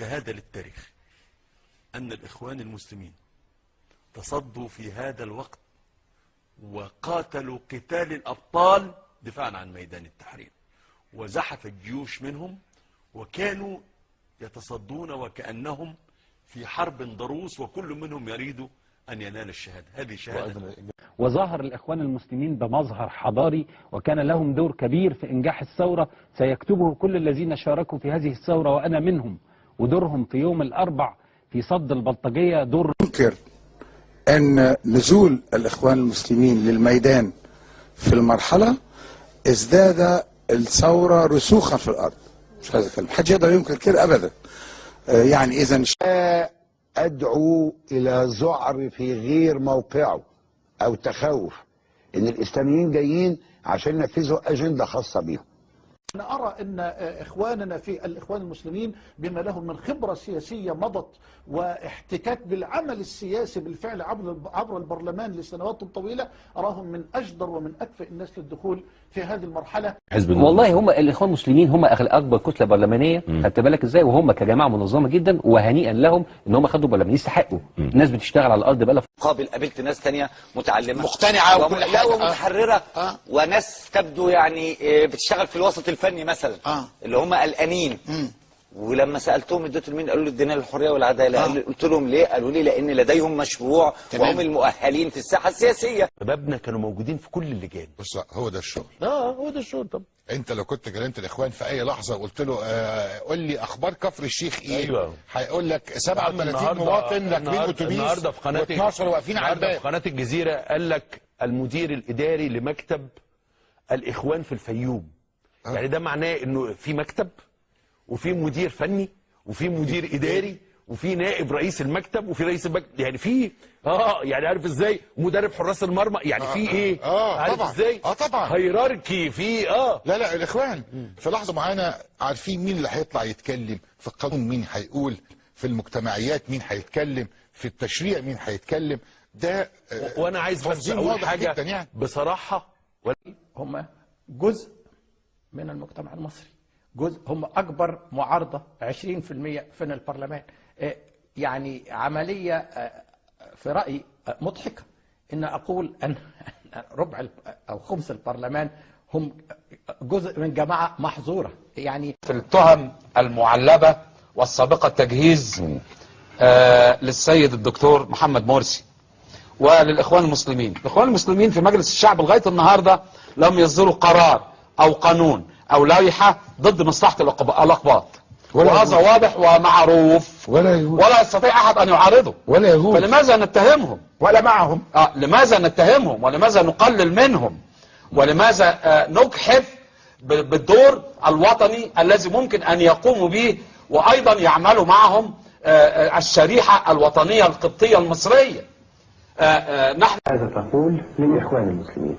شهادة للتاريخ أن الإخوان المسلمين تصدوا في هذا الوقت وقاتلوا قتال الأبطال دفاعا عن ميدان التحرير، وزحف الجيوش منهم وكانوا يتصدون وكأنهم في حرب ضروس، وكل منهم يريد أن ينال الشهادة. هذه شهادة. وظهر الإخوان المسلمين بمظهر حضاري، وكان لهم دور كبير في إنجاح الثورة سيكتبه كل الذين شاركوا في هذه الثورة وأنا منهم. ودورهم في يوم الأربع في صد البلطجية دور. ينكر أن نزول الإخوان المسلمين للميدان في المرحلة ازداد الثورة رسوخا في الأرض. مش هذا الكلام، حد يقدر ينكر كده أبدا. يعني إذا أدعو إلى ذعر في غير موقعه أو تخوف إن الإسلاميين جايين عشان ينفذوا أجندة خاصة بيهم. أنا أرى أن إخواننا في الإخوان المسلمين بما لهم من خبرة سياسية مضت واحتكاك بالعمل السياسي بالفعل عبر البرلمان لسنوات طويلة، أراهم من أجدر ومن أكفأ الناس للدخول في هذه المرحلة. والله هم الإخوان المسلمين هم أكبر كتلة برلمانية، خدت بالك إزاي، وهم كجماعة منظمة جدا، وهنيئا لهم إن هم خدوا برلمان، يستحقوا. الناس بتشتغل على الأرض بقى. قابلت ناس تانية متعلمة مقتنعة ومتحررة وناس تبدو يعني بتشتغل في الوسط الفني مثلا اللي هم قلقانين. ولما سالتهم اديتوا لمين؟ قالوا لي ادينا للحريه والعداله. قلت لهم ليه؟ قالوا لي لان لديهم مشروع وهم المؤهلين في الساحه السياسيه. شبابنا كانوا موجودين في كل اللجان. بص، هو ده الشغل. هو ده الشغل. طب انت لو كنت كلمت الاخوان في اي لحظه وقلت له قول لي اخبار كفر الشيخ ايه؟ ايوه، هيقول لك 37 مواطن راكبين اتوبيس النهارده في قناه و12 واقفين على الباب. في قناه الجزيره قال لك المدير الاداري لمكتب الاخوان في الفيوم. يعني ده معناه انه في مكتب وفي مدير فني وفي مدير اداري وفي نائب رئيس المكتب وفي رئيس المكتب، يعني في يعني عارف ازاي، مدرب حراس المرمى، يعني في ايه، عارف طبعا. ازاي طبعا هيراركي في لا الاخوان في لحظه معينه عارفين مين اللي هيطلع يتكلم في القانون، مين هيقول في المجتمعيات، مين هيتكلم في التشريع، مين هيتكلم. ده وانا عايز بس اقول حاجه يعني. بصراحه، هم جزء من المجتمع المصري، جزء، هم أكبر معارضة 20% في البرلمان. يعني عملية في رأيي مضحكة إن أقول أن ربع أو خمس البرلمان هم جزء من جماعة محظورة. يعني في التهم المعلبة والسابقة التجهيز للسيد الدكتور محمد مرسي وللإخوان المسلمين. الإخوان المسلمين في مجلس الشعب لغاية النهاردة لم يصدروا قرار أو قانون أو لائحة ضد مصلحة الأقباط، وهذا واضح ومعروف ولا يستطيع أحد أن يعارضه ولا يجوز. فلماذا نتهمهم ولا معهم؟ لماذا نتهمهم ولماذا نقلل منهم ولماذا نجحف بالدور الوطني الذي ممكن أن يقوموا به وأيضا يعملوا معهم الشريحة الوطنية القبطية المصرية. نحن هذا تقول للإخوان المسلمين: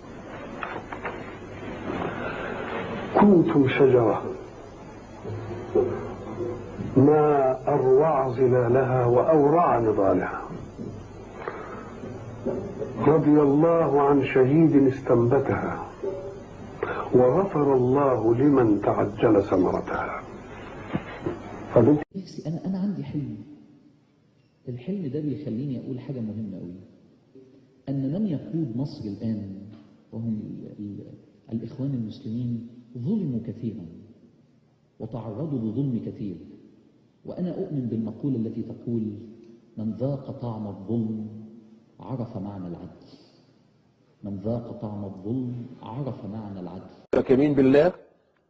كنتم شجرة ما أروع ظلالها وأورع نضالها، رضي الله عن شهيد استنبتها وغفر الله لمن تعجل ثمرتها. أنا عندي حلم، الحلم ده بيخليني أقول حاجة مهمة أوي، أن من يقود مصر الآن وهم الإخوان المسلمين ظلموا كثيرا وتعرضوا لظلم كثير، وأنا أؤمن بالمقولة التي تقول: من ذاق طعم الظلم عرف معنى العدل. من ذاق طعم الظلم عرف معنى العدل. يمين بالله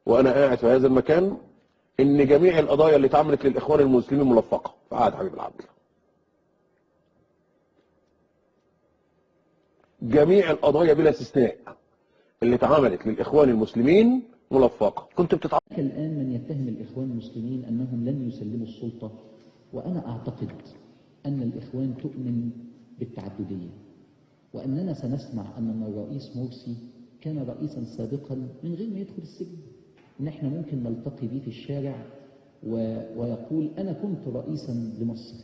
وأنا قاعد في هذا المكان إن جميع القضايا اللي اتعملت للإخوان المسلمين ملفقة في عهد حبيب العدل. جميع القضايا بلا استثناء اللي اتعملت للإخوان المسلمين ملفقة. كنت بتتعرض الآن من يتهم الإخوان المسلمين أنهم لن يسلموا السلطة، وأنا أعتقد أن الإخوان تؤمن بالتعددية، وأننا سنسمع أن الرئيس مرسي كان رئيسا سابقا من غير ما يدخل السجن، إن احنا ممكن نلتقي به في الشارع ويقول: أنا كنت رئيسا لمصر.